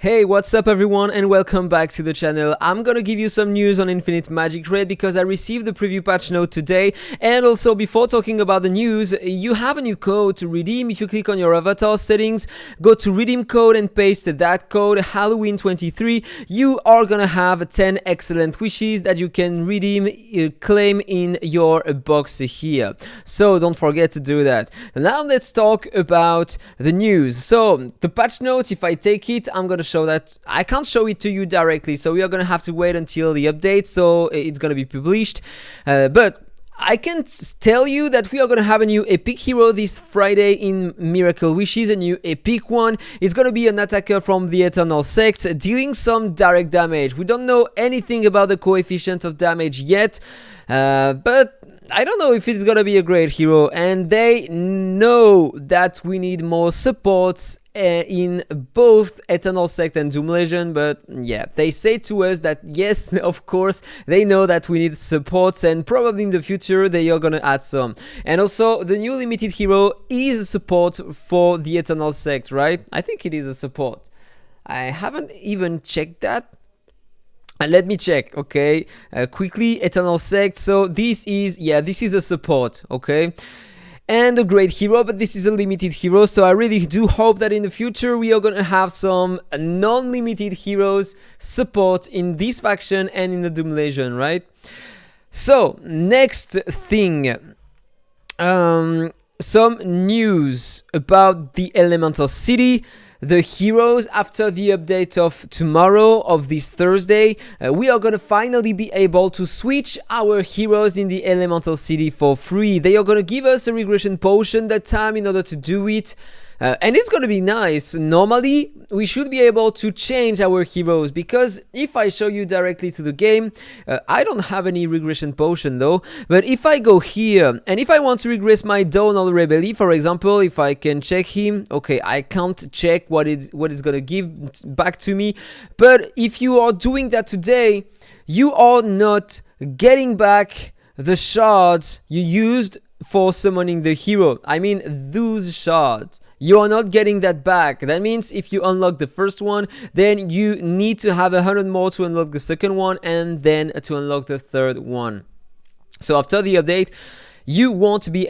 Hey, what's up everyone and welcome back to the channel. I'm gonna give you some news on Infinite Magicraid because I received the preview patch note today, and also before talking about the news, you have a new code to redeem. If you click on your avatar settings, go to redeem code and paste that code Halloween 23, you are gonna have 10 excellent wishes that you can redeem, claim in your box here. So don't forget to do that. Now let's talk about the news. So the patch note, if I take it, I'm gonna show that I can't show it to you directly, so we are gonna have to wait until the update, so it's gonna be published, but I can tell you that we are gonna have a new epic hero this Friday in Miracle Wishes, a new epic one. It's gonna be an attacker from the Eternal Sect, dealing some direct damage. We don't know anything about the coefficient of damage yet, but I don't know if it's gonna be a great hero, and they know that we need more supports in both Eternal Sect and Doom Legion, but yeah, they say to us that yes, of course, they know that we need supports, and probably in the future they are gonna add some. And also, the new limited hero is a support for the Eternal Sect, right? I think it is a support. I haven't even checked that. Let me check, okay, quickly. Eternal Sect, so this is a support, okay, and a great hero, but this is a limited hero, so I really do hope that in the future we are gonna have some non-limited heroes support in this faction and in the Doom Legion, right? So next thing, some news about the Elemental City. The heroes, after the update of tomorrow, of this Thursday, we are gonna finally be able to switch our heroes in the Elemental City for free. They are gonna give us a regression potion that time in order to do it. And it's gonna be nice. Normally, we should be able to change our heroes, because if I show you directly to the game, I don't have any regression potion though, but if I go here, and if I want to regress my Dawn or Rebellion, for example, if I can check him, okay, I can't check what it's gonna give back to me, but if you are doing that today, you are not getting back the shards you used for summoning the hero. I mean, those shards. You are not getting that back. That means if you unlock the first one, then you need to have 100 more to unlock the second one, and then to unlock the third one. So after the update, you won't be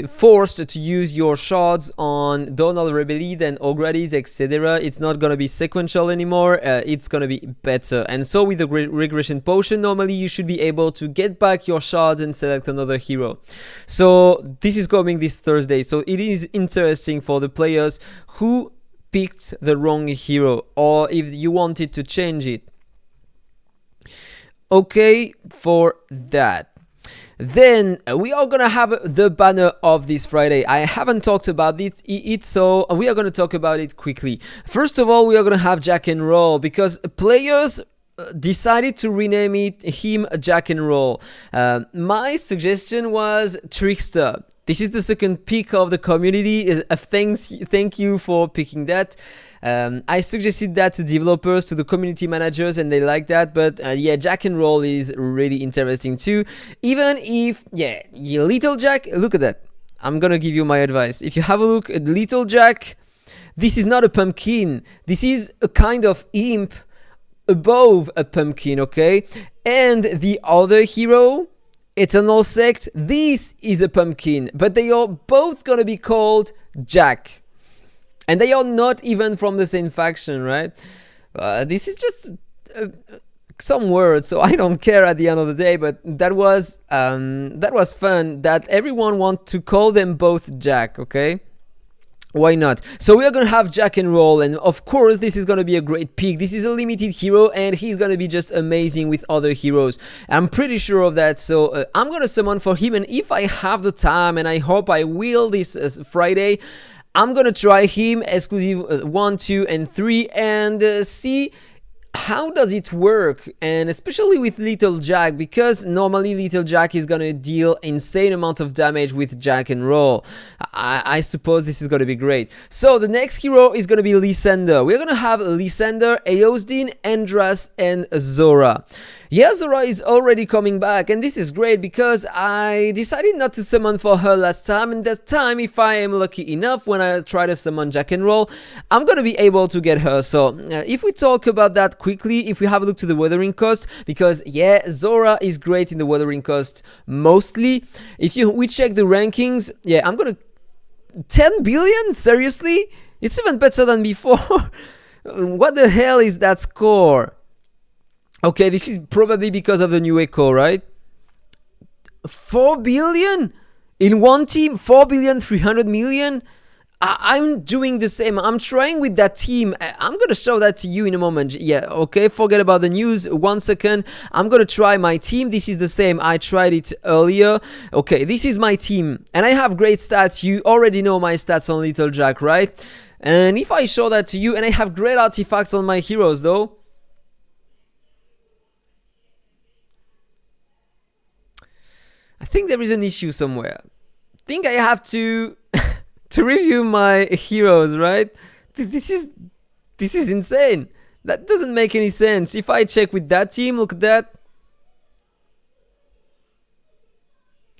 forced to use your shards on Donald Rebellion and Ogradis, etc. It's not gonna be sequential anymore. It's gonna be better. And so with the regression potion, normally you should be able to get back your shards and select another hero. So this is coming this Thursday. So it is interesting for the players who picked the wrong hero, or if you wanted to change it. Okay, for that. Then we are gonna have the banner of this Friday. I haven't talked about it, so we are gonna talk about it quickly. First of all, we are gonna have Jack and Roll, because players decided to rename him Jack and Roll. My suggestion was Trickster. This is the second pick of the community. Thank you for picking that. I suggested that to developers, to the community managers, and they like that. But yeah, Jack and Roll is really interesting too. Even if, yeah, Little Jack, look at that. I'm gonna give you my advice. If you have a look at Little Jack, this is not a pumpkin. This is a kind of imp above a pumpkin, okay? And the other hero, Eternal Sect, this is a pumpkin, but they are both gonna be called Jack. And they are not even from the same faction, right? This is just some words, so I don't care at the end of the day. But that was fun. That everyone wants to call them both Jack. Okay, why not? So we are gonna have Jack and Roll, and of course this is gonna be a great pick. This is a limited hero, and he's gonna be just amazing with other heroes. I'm pretty sure of that. So I'm gonna summon for him, and if I have the time, and I hope I will this Friday, I'm gonna try him exclusive 1, 2, and 3 and see how does it work, and especially with Little Jack, because normally Little Jack is gonna deal insane amount of damage with Jack and Roll. I suppose this is gonna be great. So the next hero is gonna be Lysander. We're gonna have Lysander, Eosdin, Andras, and Zora. Yeah, Zora is already coming back, and this is great because I decided not to summon for her last time, and that time, if I am lucky enough, when I try to summon Jack and Roll, I'm gonna be able to get her. So if we talk about that quickly, if we have a look to the weathering cost, because yeah, Zora is great in the weathering cost mostly. If we check the rankings, yeah, I'm gonna 10 billion? Seriously? It's even better than before. What the hell is that score? Okay, this is probably because of the new Echo, right? 4 billion? In one team? 4 billion, 300 million? I'm doing the same. I'm trying with that team. I'm gonna show that to you in a moment. Yeah, okay, forget about the news. 1 second. I'm gonna try my team. This is the same. I tried it earlier. Okay, this is my team. And I have great stats. You already know my stats on Little Jack, right? And if I show that to you, and I have great artifacts on my heroes though. I think there is an issue somewhere. I think I have to to review my heroes, right? This is insane. That doesn't make any sense. If I check with that team, look at that.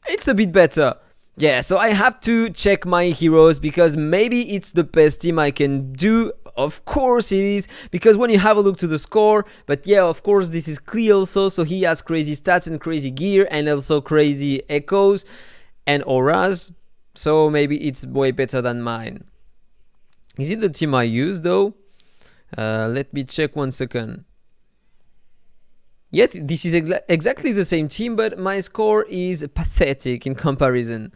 It's a bit better. Yeah, so I have to check my heroes because maybe it's the best team I can do. Of course it is, because when you have a look to the score, but yeah, of course this is Klee also, so he has crazy stats and crazy gear and also crazy echoes and auras, so maybe it's way better than mine. Is it the team I use though? Let me check 1 second. Yet this is exactly the same team, but my score is pathetic in comparison.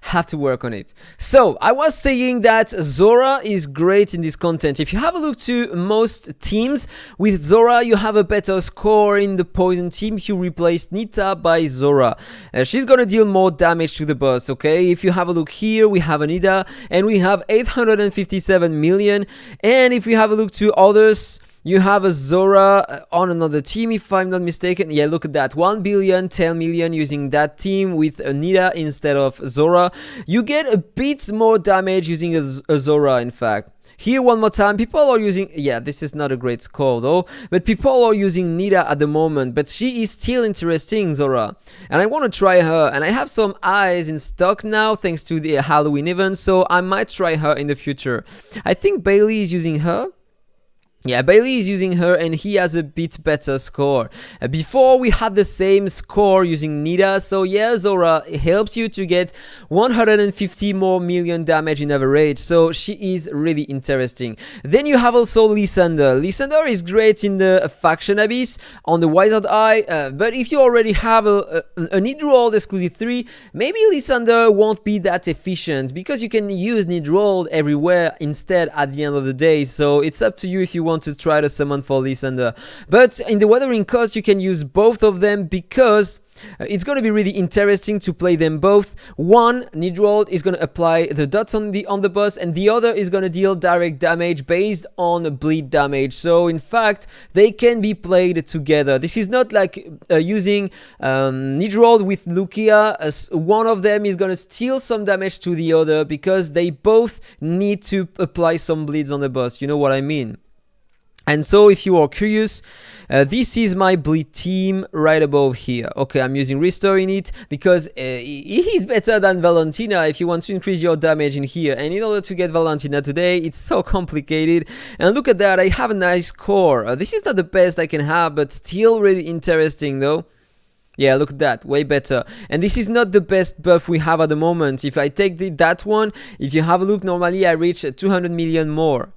Have to work on it. So I was saying that Zora is great in this content. If you have a look to most teams, with Zora you have a better score in the poison team if you replace Nita by Zora. She's gonna deal more damage to the boss, okay? If you have a look here, we have Anita and we have 857 million. And if we have a look to others, you have a Zora on another team, if I'm not mistaken. Yeah, look at that. 1 billion, 10 million using that team with Anita instead of Zora. You get a bit more damage using a Zora, in fact. Here one more time, people are using, yeah, this is not a great score though, but people are using Nita at the moment, but she is still interesting, Zora. And I want to try her, and I have some eyes in stock now thanks to the Halloween event, so I might try her in the future. I think Bailey is using her. Yeah, Bailey is using her and he has a bit better score. Before we had the same score using Nita, so yeah, Zora helps you to get 150 more million damage in average, so she is really interesting. Then you have also Lysander. Lysander is great in the Faction Abyss on the Wizard Eye, but if you already have a Nidrold exclusive 3, maybe Lysander won't be that efficient because you can use Nidrold everywhere instead at the end of the day, so it's up to you if you want to try to summon for Lysander. But in the weathering cost you can use both of them because it's going to be really interesting to play them both. One, Nidrold is going to apply the dots on the boss, and the other is going to deal direct damage based on bleed damage. So in fact they can be played together. This is not like using Nidrold with Lucia. One of them is going to steal some damage to the other because they both need to apply some bleeds on the boss. You know what I mean? And so if you are curious, this is my bleed team right above here. Okay, I'm using Restore in it because he is better than Valentina if you want to increase your damage in here. And in order to get Valentina today, it's so complicated. And look at that, I have a nice core. This is not the best I can have, but still really interesting though. Yeah, look at that, way better. And this is not the best buff we have at the moment. If I take that one, if you have a look, normally I reach 200 million more.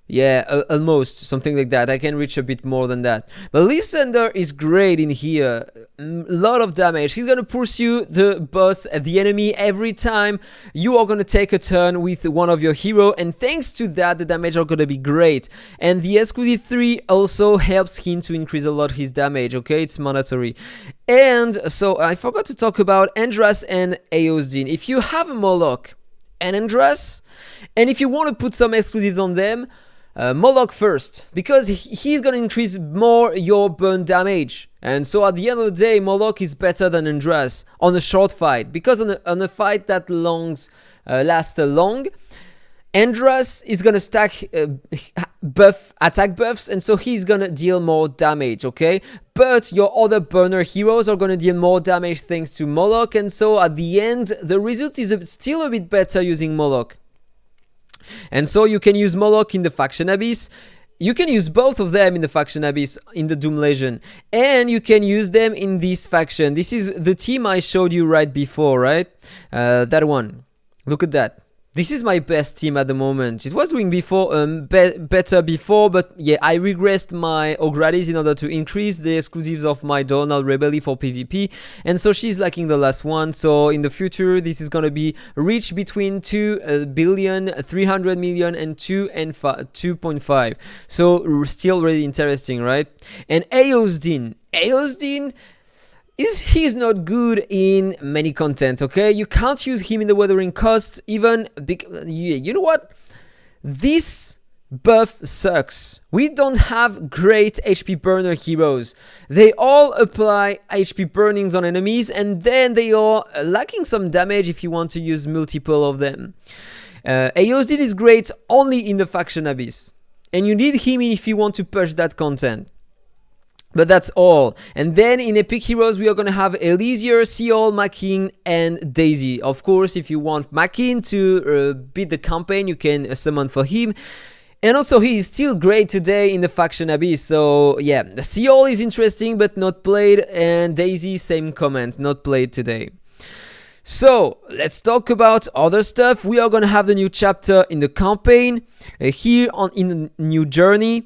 Yeah, almost, something like that. I can reach a bit more than that. But Lysander is great in here. A lot of damage. He's gonna pursue the boss, the enemy, every time you are gonna take a turn with one of your hero. And thanks to that, the damage are gonna be great. And the exclusive 3 also helps him to increase a lot his damage, okay? It's mandatory. And so I forgot to talk about Andras and Eozine. If you have a Moloch and Andras, and if you want to put some exclusives on them, Moloch first, because he's gonna increase more your burn damage. And so at the end of the day, Moloch is better than Andras on a short fight, because on a fight that lasts long, Andras is gonna stack attack buffs, and so he's gonna deal more damage, okay? But your other burner heroes are gonna deal more damage thanks to Moloch, and so at the end, the result is still a bit better using Moloch. And so you can use Moloch in the Faction Abyss. You can use both of them in the Faction Abyss, in the Doom Legion, and you can use them in this faction. This is the team I showed you right before, right? That one. Look at that. This is my best team at the moment. It was doing better before, but yeah, I regressed my Ogradis in order to increase the exclusives of my Donald Rebelli for PvP, and so she's lacking the last one. So in the future, this is gonna be reached between 2 billion, 300 million, and 2.5. So still really interesting, right? And Eosdin. He's not good in many content, okay? You can't use him in the Weathering Coast, even because, you know what? This buff sucks. We don't have great HP burner heroes. They all apply HP burnings on enemies, and then they are lacking some damage if you want to use multiple of them. Eosdin is great only in the Faction Abyss, and you need him if you want to push that content. But that's all. And then in Epic Heroes, we are going to have Elysier, Seol, Makin, and Daisy. Of course, if you want Makin to beat the campaign, you can summon for him. And also, he is still great today in the Faction Abyss. So, yeah, the Seol is interesting, but not played. And Daisy, same comment, not played today. So, let's talk about other stuff. We are going to have the new chapter in the campaign here in the new journey.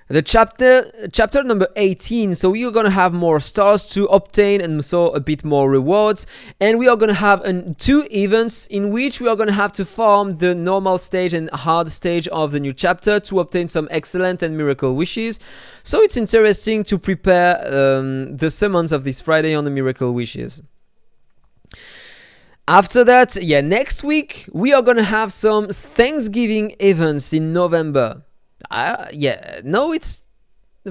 The chapter number 18, so we are going to have more stars to obtain and so a bit more rewards, and we are going to have 2 events in which we are going to have to farm the normal stage and hard stage of the new chapter to obtain some excellent and miracle wishes. So it's interesting to prepare the summons of this Friday on the miracle wishes. After that, yeah, next week we are going to have some Thanksgiving events in November. It's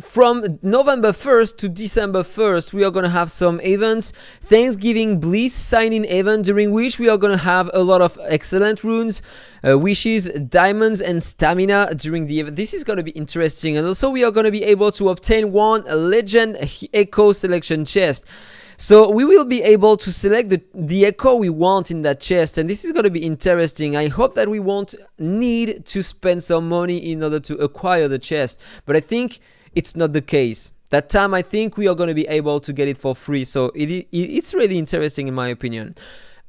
from November 1st to December 1st, we are going to have some events. Thanksgiving Bliss sign-in event, during which we are going to have a lot of excellent runes, wishes, diamonds, and stamina during the event. This is going to be interesting. And also we are going to be able to obtain one Legend Echo selection chest. So we will be able to select the echo we want in that chest, and this is going to be interesting. I hope that we won't need to spend some money in order to acquire the chest, but I think it's not the case. That time I think we are going to be able to get it for free, so it's really interesting in my opinion.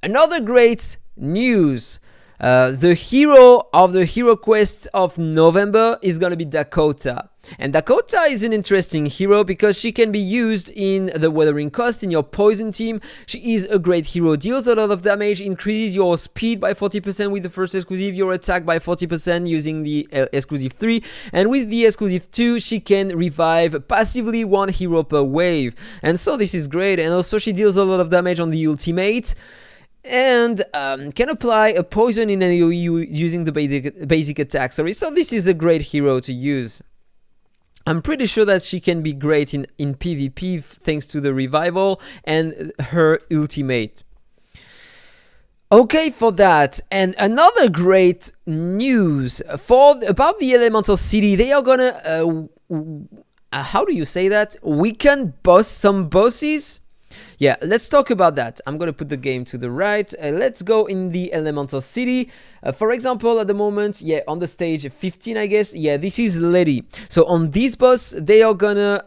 Another great news. The hero of the hero quest of November is going to be Dakota. And Dakota is an interesting hero because she can be used in the Weathering Coast in your poison team. She is a great hero, deals a lot of damage, increases your speed by 40% with the first exclusive, your attack by 40% using the exclusive 3, and with the exclusive 2 she can revive passively 1 hero per wave. And so this is great, and also she deals a lot of damage on the ultimate. And can apply a poison in an AoE using the basic attack. So this is a great hero to use. I'm pretty sure that she can be great in PvP thanks to the revival and her ultimate. Okay, for that, and another great news about the Elemental City. They are gonna how do you say that? Weaken some bosses. Yeah, let's talk about that. I'm gonna put the game to the right. Let's go in the Elemental City. For example, at the moment, yeah, on the stage 15, I guess, yeah, this is Lady. So on this boss, they are gonna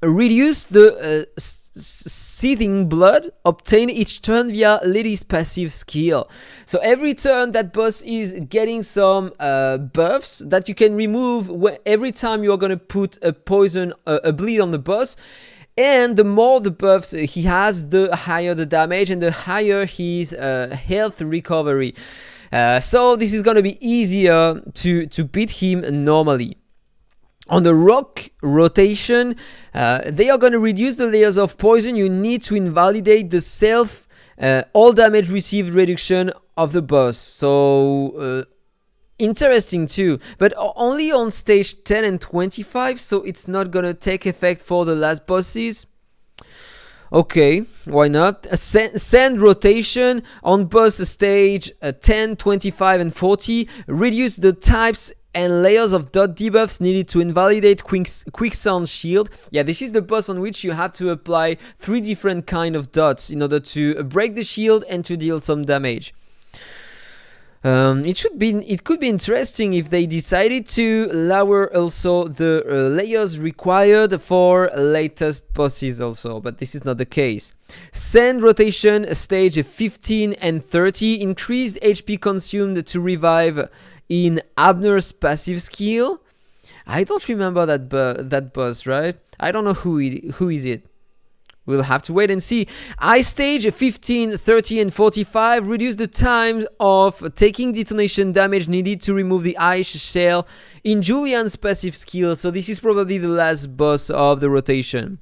reduce the seething blood obtained each turn via Lady's passive skill. So every turn that boss is getting some buffs that you can remove every time you are gonna put a poison, a bleed on the boss. And the more the buffs he has, the higher the damage and the higher his health recovery. So this is going to be easier to beat him normally. On the rock rotation, they are going to reduce the layers of poison you need to invalidate the all damage received reduction of the boss. So interesting too, but only on stage 10 and 25, so it's not gonna take effect for the last bosses. Okay, why not? Sand rotation on boss stage 10, 25 and 40, reduce the types and layers of dot debuffs needed to invalidate Quicksand Shield. Yeah, this is the boss on which you have to apply 3 different kind of dots in order to break the shield and to deal some damage. It could be interesting if they decided to lower also the layers required for latest bosses also, but this is not the case. Sand rotation stage 15 and 30 increased HP consumed to revive in Abner's passive skill. I don't remember that boss, right? I don't know who is it. We'll have to wait and see. Ice stage 15, 30 and 45 reduce the time of taking detonation damage needed to remove the ice shell in Julian's passive skill. So this is probably the last boss of the rotation.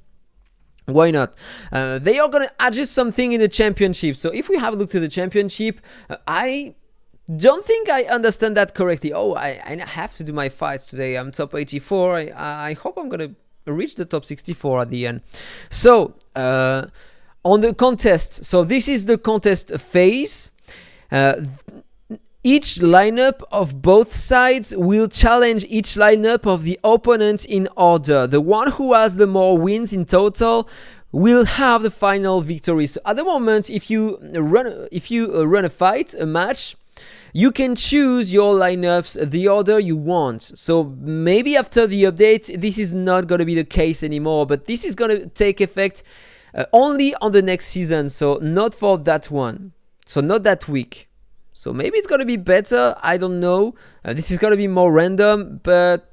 Why not? They are gonna adjust something in the championship. So if we have a look to the championship, I don't think I understand that correctly. Oh, I have to do my fights today. I'm top 84. I hope I'm gonna reach the top 64 at the end. So on the contest, so this is the contest phase. Each lineup of both sides will challenge each lineup of the opponent in order. The one who has the more wins in total will have the final victory. So at the moment, if you run a fight, a match, you can choose your lineups the order you want. So maybe after the update, this is not going to be the case anymore, but this is going to take effect only on the next season, so not for that one, so not that week. So maybe it's going to be better, I don't know. This is going to be more random, but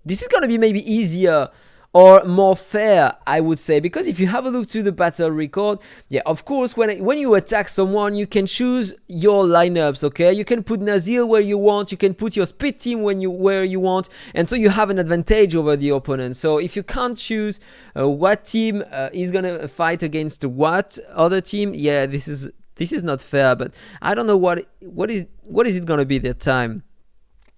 this is going to be maybe easier or more fair, I would say, because if you have a look to the battle record, yeah, of course, when you attack someone, you can choose your lineups, okay? You can put Nazil where you want, you can put your speed team where you want, and so you have an advantage over the opponent. So if you can't choose what team is gonna fight against what other team, yeah, this is not fair. But I don't know what is it gonna be that time.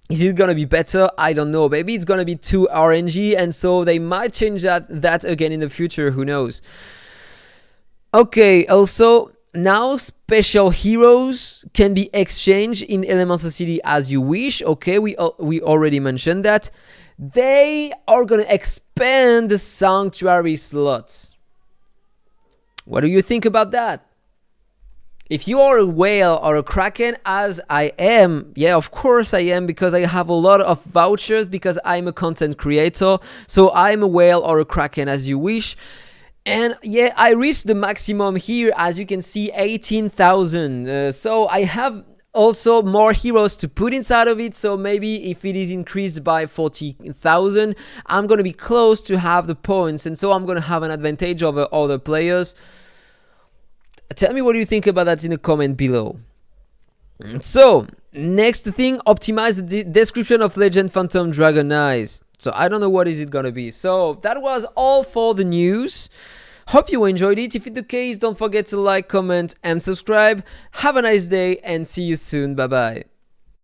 Is it gonna be better? I don't know. Maybe it's gonna be too RNG, and so they might change that again in the future. Who knows? Okay. Also, now special heroes can be exchanged in Elemental City as you wish. Okay, we already mentioned that. They are gonna expand the sanctuary slots. What do you think about that? If you are a whale or a kraken, as I am, yeah, of course I am, because I have a lot of vouchers, because I'm a content creator. So I'm a whale or a kraken, as you wish. And yeah, I reached the maximum here, as you can see, 18,000. So I have also more heroes to put inside of it. So maybe if it is increased by 40,000, I'm going to be close to have the points. And so I'm going to have an advantage over other players. Tell me what you think about that in the comment below. So, next thing, optimize the description of Legend Phantom Dragon Eyes. So, I don't know what is it gonna be. So, that was all for the news. Hope you enjoyed it. If it's the case, don't forget to like, comment, and subscribe. Have a nice day, and see you soon. Bye-bye.